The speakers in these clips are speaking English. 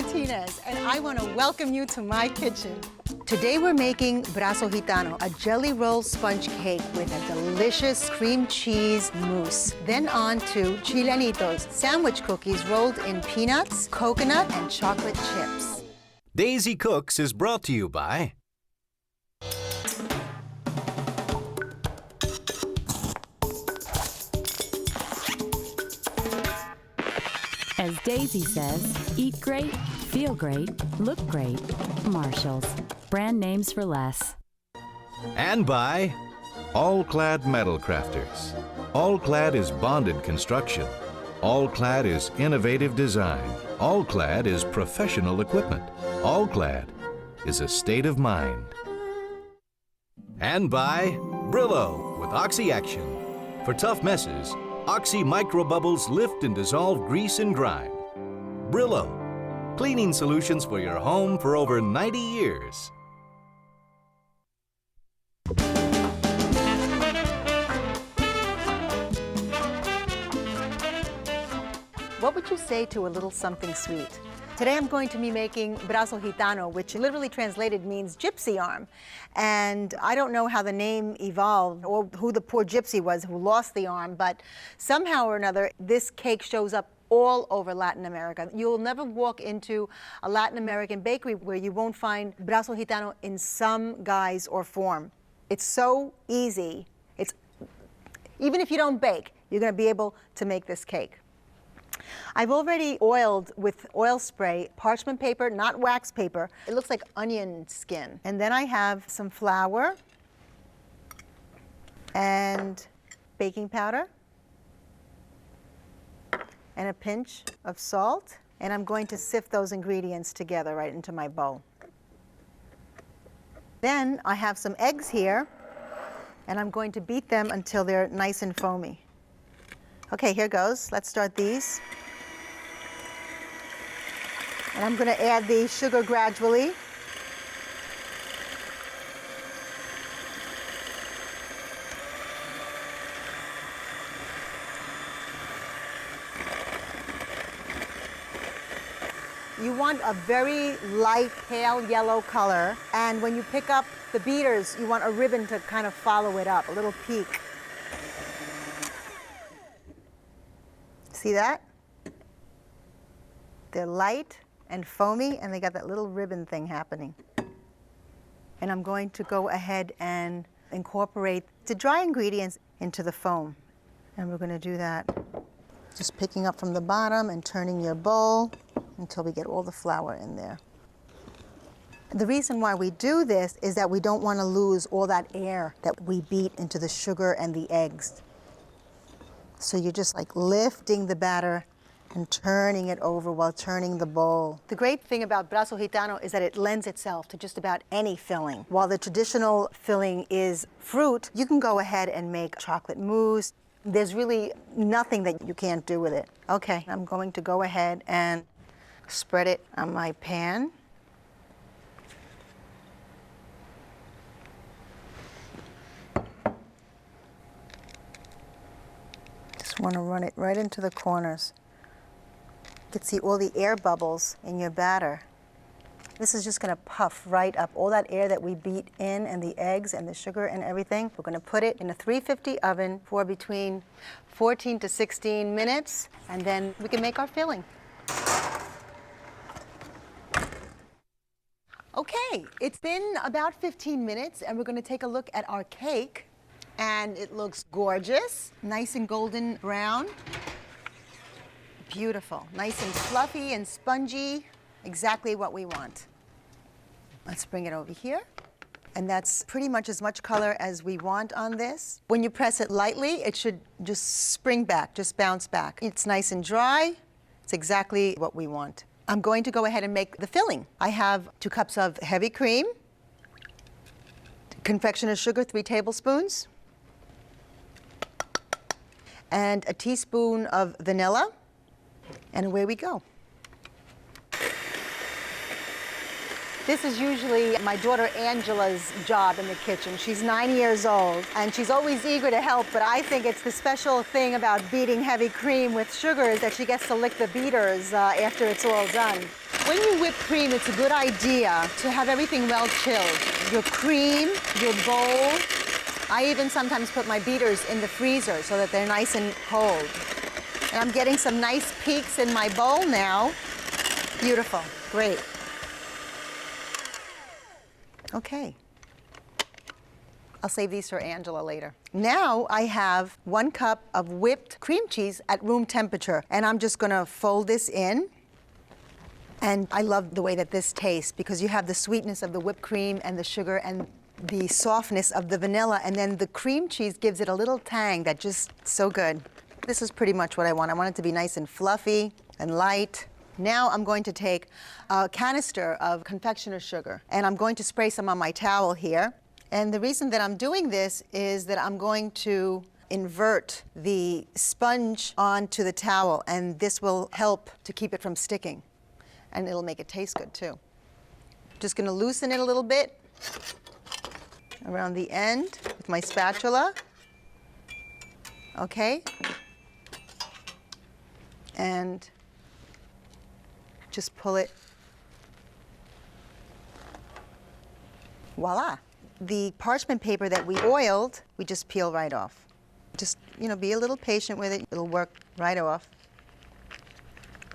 Martinez, and I want to welcome you to my kitchen. Today we're making brazo gitano, a jelly roll sponge cake with a delicious cream cheese mousse. Then on to Chileanitos, sandwich cookies rolled in peanuts, coconut, and chocolate chips. Daisy Cooks is brought to you by As Daisy says, eat great, feel great, look great. Marshall's. Brand names for less. and by All-Clad Metal Crafters. All-Clad is bonded construction. All-Clad is innovative design. All-Clad is professional equipment. All-Clad is a state of mind. And by Brillo with Oxy Action. For tough messes, Oxy microbubbles lift and dissolve grease and grime. Brillo, cleaning solutions for your home for over 90 years. What would you say to a little something sweet? Today I'm going to be making brazo gitano, which literally translated means gypsy arm. And I don't know how the name evolved or who the poor gypsy was who lost the arm, but somehow or another, this cake shows up all over Latin America. You'll never walk into a Latin American bakery where you won't find brazo gitano in some guise or form. It's so easy. Even if you don't bake, you're going to be able to make this cake. I've already oiled with oil spray parchment paper, not wax paper. It looks like onion skin. And then I have some flour and baking powder and a pinch of salt. And I'm going to sift those ingredients together right into my bowl. Then I have some eggs here, and I'm going to beat them until they're nice and foamy. Okay, here goes. Let's start these. And I'm going to add the sugar gradually. You want a very light, pale yellow color. And when you pick up the beaters, you want a ribbon to kind of follow it up, a little peak. See that? They're light and foamy, and they got that little ribbon thing happening. And I'm going to go ahead and incorporate the dry ingredients into the foam. And we're going to do that just picking up from the bottom and turning your bowl until we get all the flour in there. The reason why we do this is that we don't want to lose all that air that we beat into the sugar and the eggs. So you're just like lifting the batter and turning it over while turning the bowl. The great thing about brazo gitano is that it lends itself to just about any filling. While the traditional filling is fruit, you can go ahead and make chocolate mousse. There's really nothing that you can't do with it. Okay, I'm going to go ahead and spread it on my pan. Want to run it right into the corners. You can see all the air bubbles in your batter. This is just going to puff right up. All that air that we beat in and the eggs and the sugar and everything, we're going to put it in a 350 oven for between 14 to 16 minutes, and then we can make our filling. Okay, it's been about 15 minutes, and we're going to take a look at our cake. And it looks gorgeous, nice and golden brown. Beautiful, nice and fluffy and spongy, exactly what we want. Let's bring it over here. And that's pretty much as much color as we want on this. When you press it lightly, it should just spring back, just bounce back. It's nice and dry. It's exactly what we want. I'm going to go ahead and make the filling. I have 2 cups of heavy cream, confectioner's sugar, 3 tablespoons, and a teaspoon of vanilla, and away we go. This is usually my daughter Angela's job in the kitchen. She's 9 years old, and she's always eager to help, but I think it's the special thing about beating heavy cream with sugar is that she gets to lick the beaters after it's all done. When you whip cream, it's a good idea to have everything well chilled. Your cream, your bowl. I even sometimes put my beaters in the freezer so that they're nice and cold. And I'm getting some nice peaks in my bowl now. Beautiful, great. Okay. I'll save these for Angela later. Now I have 1 cup of whipped cream cheese at room temperature, and I'm just gonna fold this in. And I love the way that this tastes because you have the sweetness of the whipped cream and the sugar and the softness of the vanilla, and then the cream cheese gives it a little tang that just so good. This is pretty much what I want. I want it to be nice and fluffy and light. Now I'm going to take a canister of confectioner's sugar, and I'm going to spray some on my towel here. And the reason that I'm doing this is that I'm going to invert the sponge onto the towel, and this will help to keep it from sticking. And it'll make it taste good too. Just gonna loosen it a little bit around the end with my spatula. Okay. And just pull it. Voila. The parchment paper that we oiled, we just peel right off. Just, be a little patient with it. It'll work right off.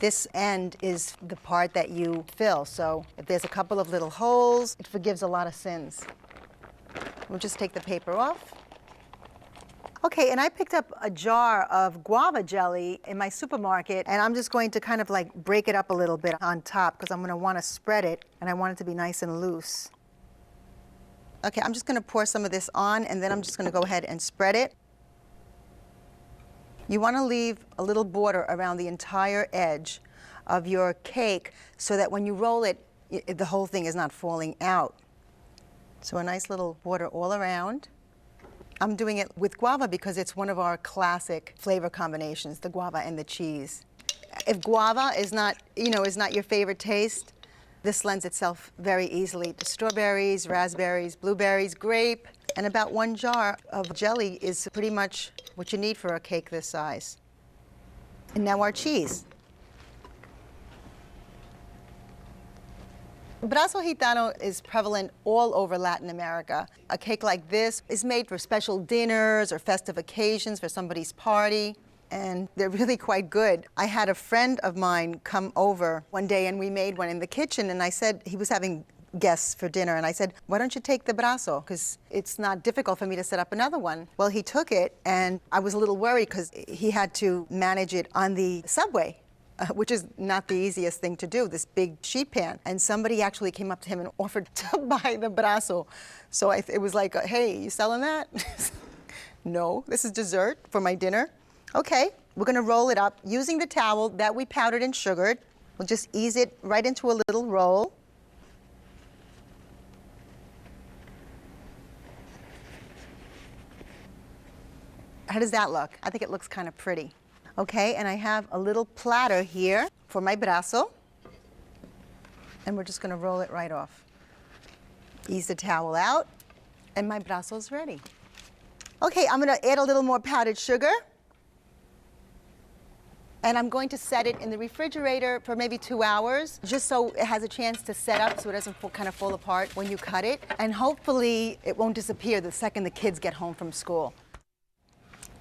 This end is the part that you fill, so if there's a couple of little holes, it forgives a lot of sins. We'll just take the paper off. Okay, and I picked up a jar of guava jelly in my supermarket, and I'm just going to kind of like break it up a little bit on top because I'm going to want to spread it, and I want it to be nice and loose. Okay, I'm just going to pour some of this on, and then I'm just going to go ahead and spread it. You want to leave a little border around the entire edge of your cake so that when you roll it, the whole thing is not falling out. So a nice little border all around. I'm doing it with guava because it's one of our classic flavor combinations, the guava and the cheese. If guava is not, is not your favorite taste, this lends itself very easily to strawberries, raspberries, blueberries, grape, and about 1 jar of jelly is pretty much what you need for a cake this size. And now our cheese. Brazo Gitano is prevalent all over Latin America. A cake like this is made for special dinners or festive occasions for somebody's party, and they're really quite good. I had a friend of mine come over one day and we made one in the kitchen, and I said, he was having guests for dinner, and I said, why don't you take the brazo? Because it's not difficult for me to set up another one. Well, he took it, and I was a little worried because he had to manage it on the subway. Which is not the easiest thing to do, this big sheet pan. And somebody actually came up to him and offered to buy the brazo. So it was like, hey, you selling that? No, this is dessert for my dinner. Okay, we're gonna roll it up using the towel that we powdered and sugared. We'll just ease it right into a little roll. How does that look? I think it looks kind of pretty. Okay, and I have a little platter here for my brazo, and we're just going to roll it right off. Ease the towel out, and my brazo's ready. Okay, I'm going to add a little more powdered sugar, and I'm going to set it in the refrigerator for maybe 2 hours, just so it has a chance to set up so it doesn't kind of fall apart when you cut it, and hopefully it won't disappear the second the kids get home from school.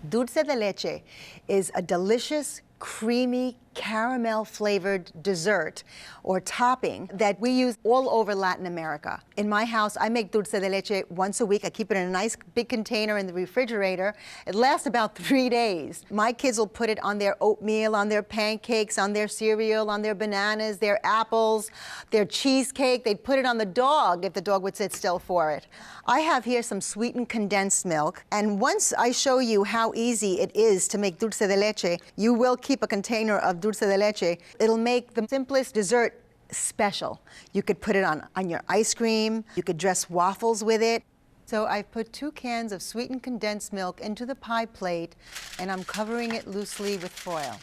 Dulce de leche is a delicious, creamy, caramel-flavored dessert or topping that we use all over Latin America. In my house, I make dulce de leche once a week. I keep it in a nice big container in the refrigerator. It lasts about 3 days. My kids will put it on their oatmeal, on their pancakes, on their cereal, on their bananas, their apples, their cheesecake. They'd put it on the dog if the dog would sit still for it. I have here some sweetened condensed milk, and once I show you how easy it is to make dulce de leche, you will keep a container of dulce de leche. It'll make the simplest dessert special. You could put it on your ice cream. You could dress waffles with it. So I've put 2 cans of sweetened condensed milk into the pie plate, and I'm covering it loosely with foil.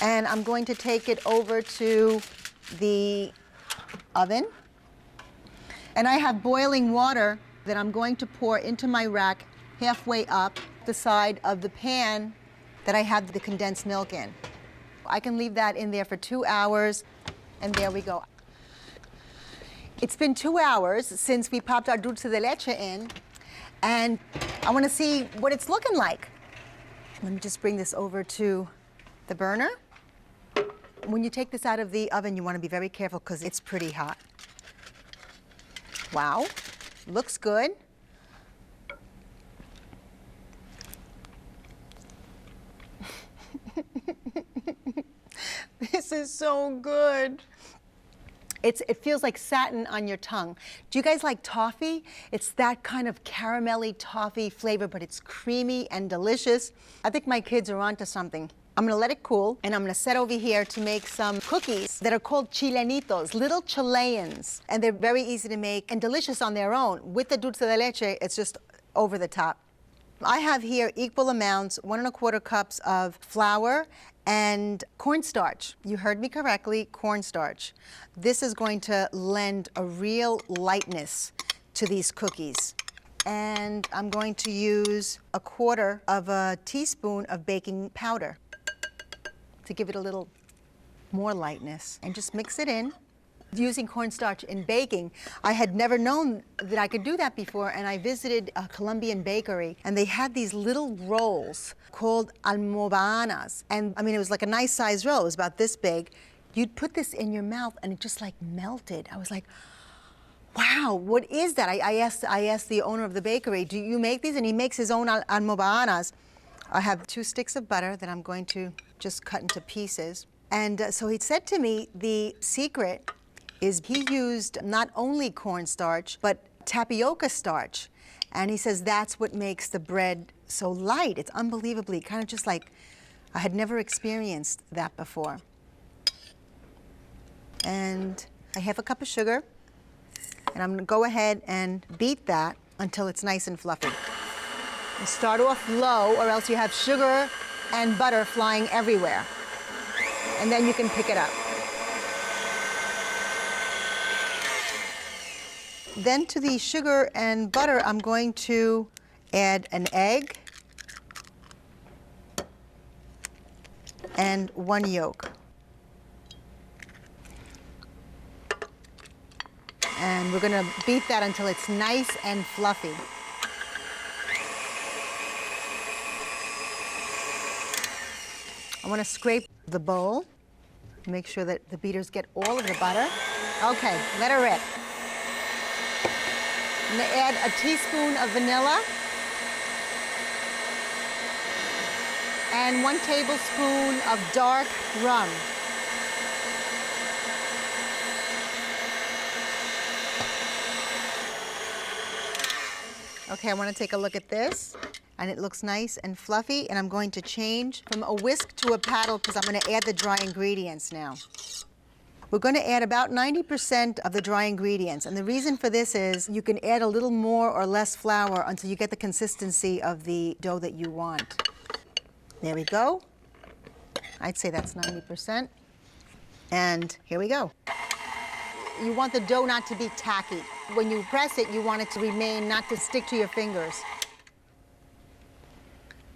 And I'm going to take it over to the oven. And I have boiling water that I'm going to pour into my rack halfway up the side of the pan that I have the condensed milk in. I can leave that in there for 2 hours. And there we go. It's been 2 hours since we popped our dulce de leche in, and I want to see what it's looking like. Let me just bring this over to the burner. When you take this out of the oven, you want to be very careful because it's pretty hot. Wow, looks good. This is so good. It feels like satin on your tongue. Do you guys like toffee? It's that kind of caramelly toffee flavor, but it's creamy and delicious. I think my kids are onto something. I'm gonna let it cool, and I'm gonna set over here to make some cookies that are called Chilenitos, little Chileans. And they're very easy to make and delicious on their own. With the dulce de leche, it's just over the top. I have here equal amounts, 1 1/4 cups of flour and cornstarch. You heard me correctly, cornstarch. This is going to lend a real lightness to these cookies. And I'm going to use 1/4 of a teaspoon of baking powder to give it a little more lightness. And just mix it in. Using cornstarch in baking, I had never known that I could do that before, and I visited a Colombian bakery, and they had these little rolls called almobanas. And I mean, it was like a nice size roll, it was about this big. You'd put this in your mouth and it just like melted. I was like, wow, what is that? I asked the owner of the bakery, do you make these? And he makes his own almobanas. I have 2 sticks of butter that I'm going to just cut into pieces. And so he said to me, the secret is he used not only cornstarch, but tapioca starch. And he says that's what makes the bread so light. It's unbelievably, kind of just like, I had never experienced that before. And I have a cup of sugar, and I'm gonna go ahead and beat that until it's nice and fluffy. You start off low, or else you have sugar and butter flying everywhere. And then you can pick it up. Then to the sugar and butter, I'm going to add an egg and 1 yolk. And we're gonna beat that until it's nice and fluffy. I wanna scrape the bowl, make sure that the beaters get all of the butter. Okay, let her rip. I'm gonna add a teaspoon of vanilla and 1 tablespoon of dark rum. Okay, I want to take a look at this, and it looks nice and fluffy, and I'm going to change from a whisk to a paddle because I'm going to add the dry ingredients now. We're going to add about 90% of the dry ingredients, and the reason for this is you can add a little more or less flour until you get the consistency of the dough that you want. There we go. I'd say that's 90%. And here we go. You want the dough not to be tacky. When you press it, you want it to remain, not to stick to your fingers.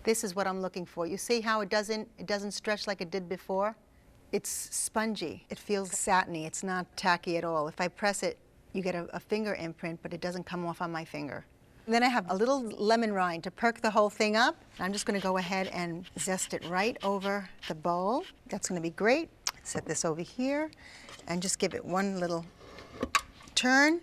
This is what I'm looking for. You see how it doesn't stretch like it did before? It's spongy. It feels satiny. It's not tacky at all. If I press it, you get a finger imprint, but it doesn't come off on my finger. And then I have a little lemon rind to perk the whole thing up. I'm just going to go ahead and zest it right over the bowl. That's going to be great. Set this over here and just give it 1 little turn.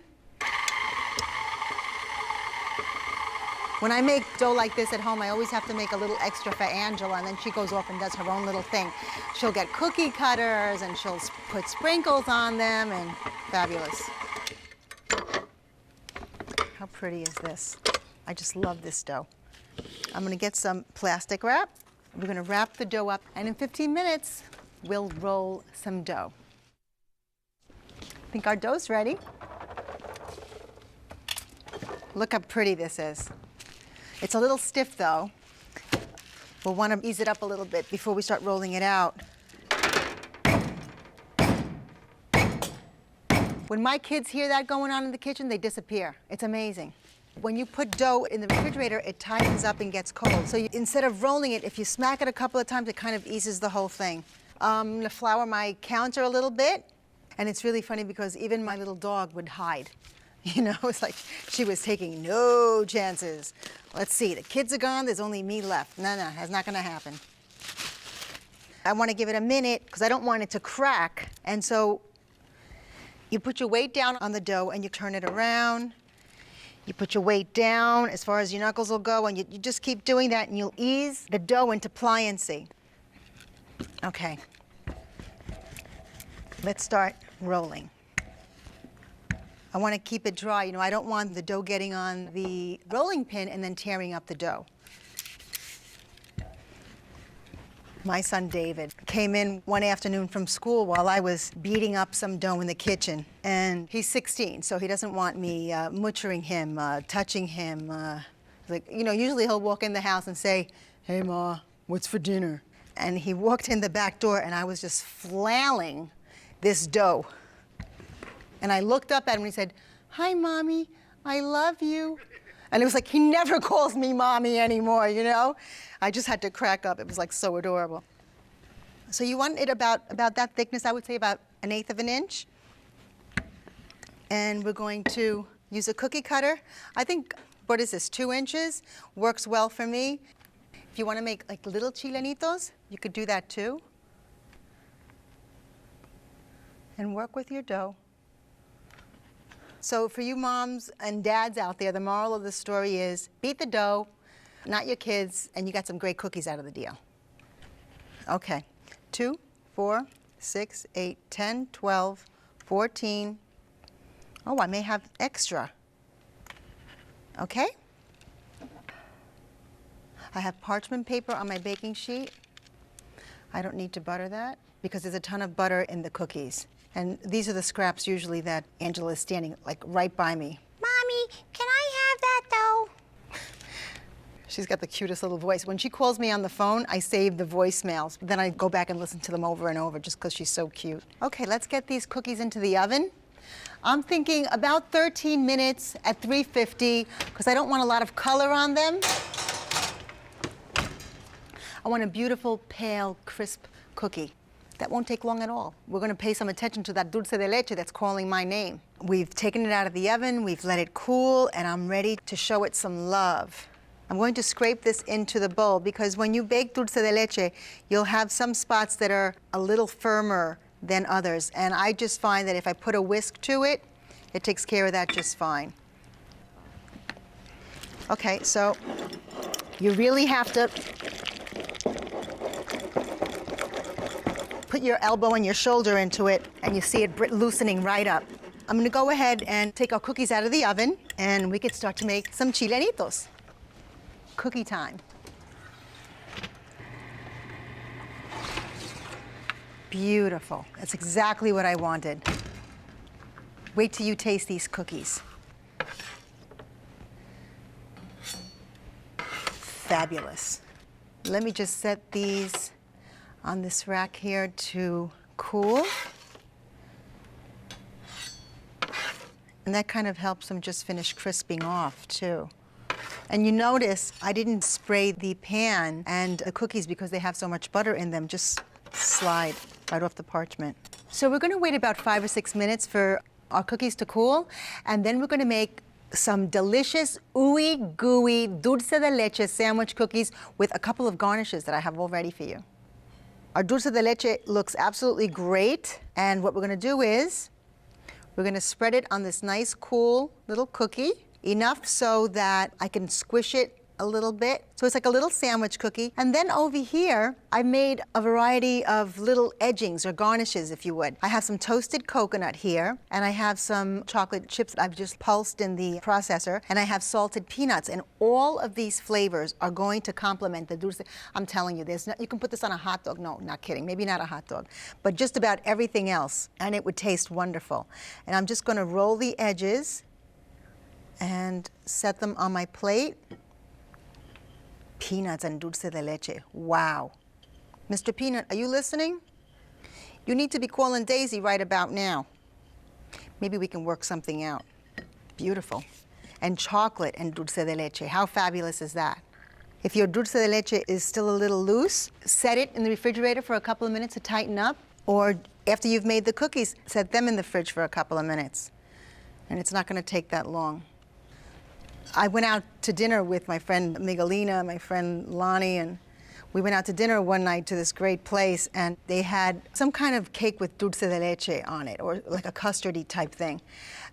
When I make dough like this at home, I always have to make a little extra for Angela, and then she goes off and does her own little thing. She'll get cookie cutters, and she'll put sprinkles on them, and fabulous. How pretty is this? I just love this dough. I'm gonna get some plastic wrap. We're gonna wrap the dough up, and in 15 minutes, we'll roll some dough. I think our dough's ready. Look how pretty this is. It's a little stiff though. We'll want to ease it up a little bit before we start rolling it out. When my kids hear that going on in the kitchen, they disappear. It's amazing. When you put dough in the refrigerator, it tightens up and gets cold. So instead of rolling it, if you smack it a couple of times, it kind of eases the whole thing. I'm gonna flour my counter a little bit. And it's really funny because even my little dog would hide. You know, it's like she was taking no chances. Let's see, the kids are gone, there's only me left. No, that's not gonna happen. I wanna give it a minute because I don't want it to crack. And so you put your weight down on the dough and you turn it around. You put your weight down as far as your knuckles will go, and you just keep doing that and you'll ease the dough into pliancy. Okay. Let's start rolling. I want to keep it dry. You know, I don't want the dough getting on the rolling pin and then tearing up the dough. My son David came in one afternoon from school while I was beating up some dough in the kitchen. And he's 16, so he doesn't want me mutchering him, touching him. Like, you know, usually he'll walk in the house and say, "Hey, Ma, what's for dinner?" And he walked in the back door and I was just flailing this dough. And I looked up at him and he said, "Hi, Mommy, I love you." And it was like, he never calls me Mommy anymore, you know? I just had to crack up. It was like so adorable. So you want it about that thickness, I would say about 1/8 of an inch. And we're going to use a cookie cutter. I think, what is this, 2 inches? Works well for me. If you want to make like little chilenitos, you could do that too. And work with your dough. So for you moms and dads out there, the moral of the story is beat the dough, not your kids, and you got some great cookies out of the deal. Okay, 2, 4, 6, 8, 10, 12, 14. Oh, I may have extra. Okay. I have parchment paper on my baking sheet. I don't need to butter that because there's a ton of butter in the cookies. And these are the scraps usually that Angela is standing like right by me. "Mommy, can I have that dough?" She's got the cutest little voice. When she calls me on the phone, I save the voicemails. Then I go back and listen to them over and over just because she's so cute. Okay, let's get these cookies into the oven. I'm thinking about 13 minutes at 350 because I don't want a lot of color on them. I want a beautiful, pale, crisp cookie. That won't take long at all. We're going to pay some attention to that dulce de leche that's calling my name. We've taken it out of the oven, we've let it cool, and I'm ready to show it some love. I'm going to scrape this into the bowl because when you bake dulce de leche, you'll have some spots that are a little firmer than others. And I just find that if I put a whisk to it, it takes care of that just fine. Okay, so you really have to put your elbow and your shoulder into it, and you see it loosening right up. I'm gonna go ahead and take our cookies out of the oven, and we could start to make some chilenitos. Cookie time. Beautiful. That's exactly what I wanted. Wait till you taste these cookies. Fabulous. Let me just set these on this rack here to cool. And that kind of helps them just finish crisping off too. And you notice I didn't spray the pan and the cookies because they have so much butter in them, just slide right off the parchment. So we're gonna wait about 5 or 6 minutes for our cookies to cool, and then we're gonna make some delicious, ooey gooey dulce de leche sandwich cookies with a couple of garnishes that I have all ready for you. Our dulce de leche looks absolutely great, and what we're gonna do is we're gonna spread it on this nice, cool little cookie, enough so that I can squish it a little bit. So it's like a little sandwich cookie. And then over here, I made a variety of little edgings or garnishes, if you would. I have some toasted coconut here, and I have some chocolate chips that I've just pulsed in the processor, and I have salted peanuts. And all of these flavors are going to complement the dulce. I'm telling you, you can put this on a hot dog. No, not kidding, maybe not a hot dog, but just about everything else, and it would taste wonderful. And I'm just gonna roll the edges and set them on my plate. Peanuts and dulce de leche. Wow. Mr. Peanut, are you listening? You need to be calling Daisy right about now. Maybe we can work something out. Beautiful. And chocolate and dulce de leche. How fabulous is that? If your dulce de leche is still a little loose, set it in the refrigerator for a couple of minutes to tighten up, or After you've made the cookies, set them in the fridge for a couple of minutes. And it's not going to take that long. I went out to dinner with my friend Miguelina, my friend Lonnie, and we went out to dinner one night to this great place, and they had some kind of cake with dulce de leche on it, or like a custardy type thing.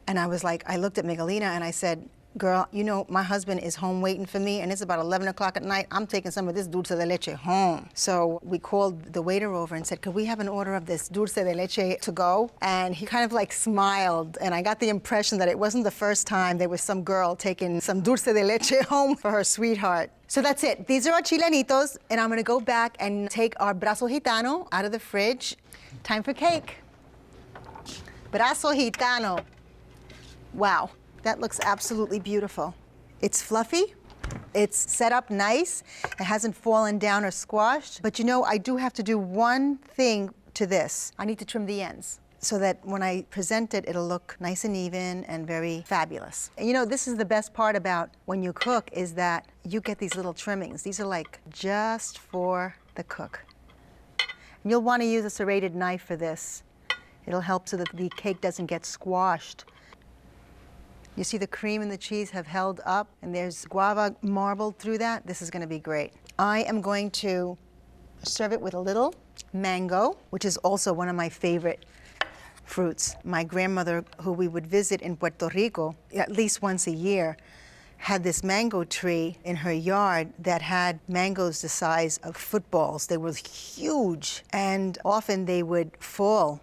And I was like, I looked at Miguelina and I said, girl, you know, my husband is home waiting for me, and it's about 11 o'clock at night. I'm taking some of this dulce de leche home. So we called the waiter over and said, could we have an order of this dulce de leche to go? And he kind of like smiled, and I got the impression that it wasn't the first time there was some girl taking some dulce de leche home for her sweetheart. So that's it. These are our chilenitos, and I'm gonna go back and take our brazo gitano out of the fridge. Time for cake. Brazo gitano. Wow. That looks absolutely beautiful. It's fluffy, it's set up nice, it hasn't fallen down or squashed, but you know, I do have to do one thing to this. I need to trim the ends so that when I present it, it'll look nice and even and very fabulous. And you know, this is the best part about when you cook, is that you get these little trimmings. These are like just for the cook. And you'll want to use a serrated knife for this. It'll help so that the cake doesn't get squashed. You see the cream and the cheese have held up, and there's guava marbled through that. This is going to be great. I am going to serve it with a little mango, which is also one of my favorite fruits. My grandmother, who we would visit in Puerto Rico at least once a year, had this mango tree in her yard that had mangoes the size of footballs. They were huge, and often they would fall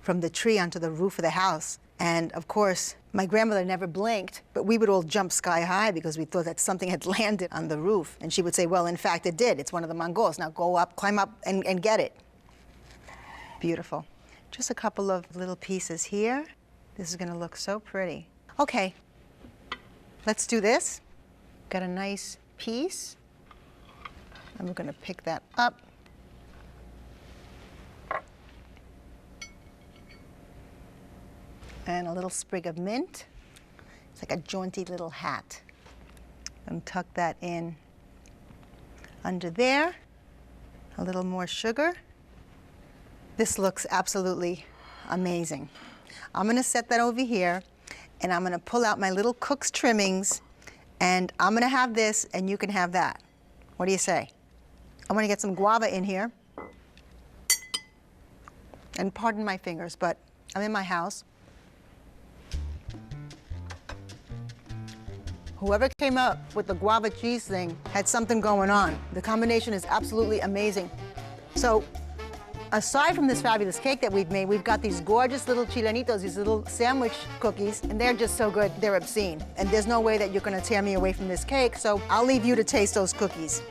from the tree onto the roof of the house. And of course, my grandmother never blinked, but we would all jump sky high because we thought that something had landed on the roof. And she would say, well, in fact, it did. It's one of the mangos. Now go up, climb up, and get it. Beautiful. Just a couple of little pieces here. This is going to look so pretty. Okay, let's do this. Got a nice piece. And we're going to pick that up. And a little sprig of mint. It's like a jaunty little hat. And tuck that in under there. A little more sugar. This looks absolutely amazing. I'm gonna set that over here, and I'm gonna pull out my little cook's trimmings, and I'm gonna have this, and you can have that. What do you say? I'm gonna get some guava in here. And pardon my fingers, but I'm in my house. Whoever came up with the guava cheese thing had something going on. The combination is absolutely amazing. So, aside from this fabulous cake that we've made, we've got these gorgeous little chilenitos, these little sandwich cookies, and they're just so good, they're obscene. And there's no way that you're gonna tear me away from this cake, so I'll leave you to taste those cookies.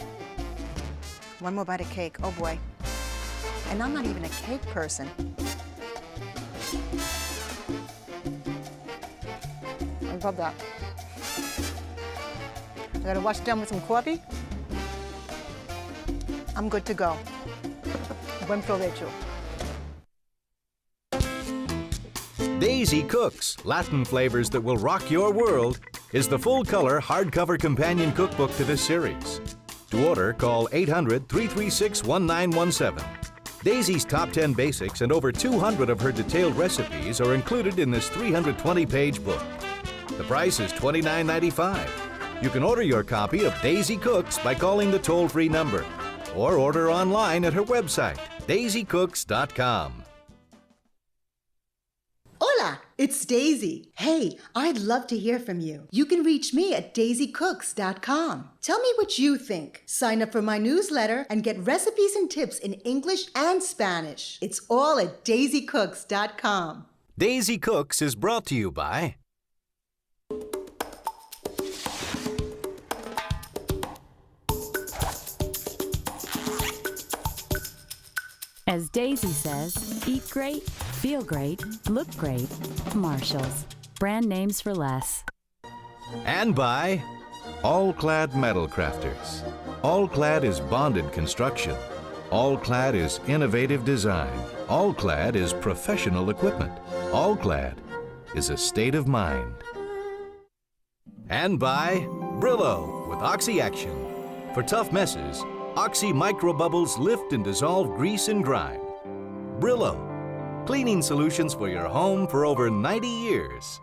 One more bite of cake, oh boy. And I'm not even a cake person. I love that. I gotta wash it down with some coffee. I'm good to go. Buen provecho. Daisy Cooks, Latin flavors that will rock your world, is the full-color hardcover companion cookbook to this series. To order, call 800-336-1917. Daisy's top 10 basics and over 200 of her detailed recipes are included in this 320-page book. The price is $29.95. You can order your copy of Daisy Cooks by calling the toll-free number, or order online at her website, daisycooks.com. Hola, it's Daisy. Hey, I'd love to hear from you. You can reach me at daisycooks.com. Tell me what you think. Sign up for my newsletter and get recipes and tips in English and Spanish. It's all at daisycooks.com. Daisy Cooks is brought to you by As Daisy says, eat great, feel great, look great. Marshalls. Brand names for less. and by All-Clad Metal Crafters. All-Clad is bonded construction. All-Clad is innovative design. All-Clad is professional equipment. All-Clad is a state of mind. And by Brillo with Oxy Action. For tough messes, Oxy microbubbles lift and dissolve grease and grime. Brillo, Cleaning solutions for your home for over 90 years.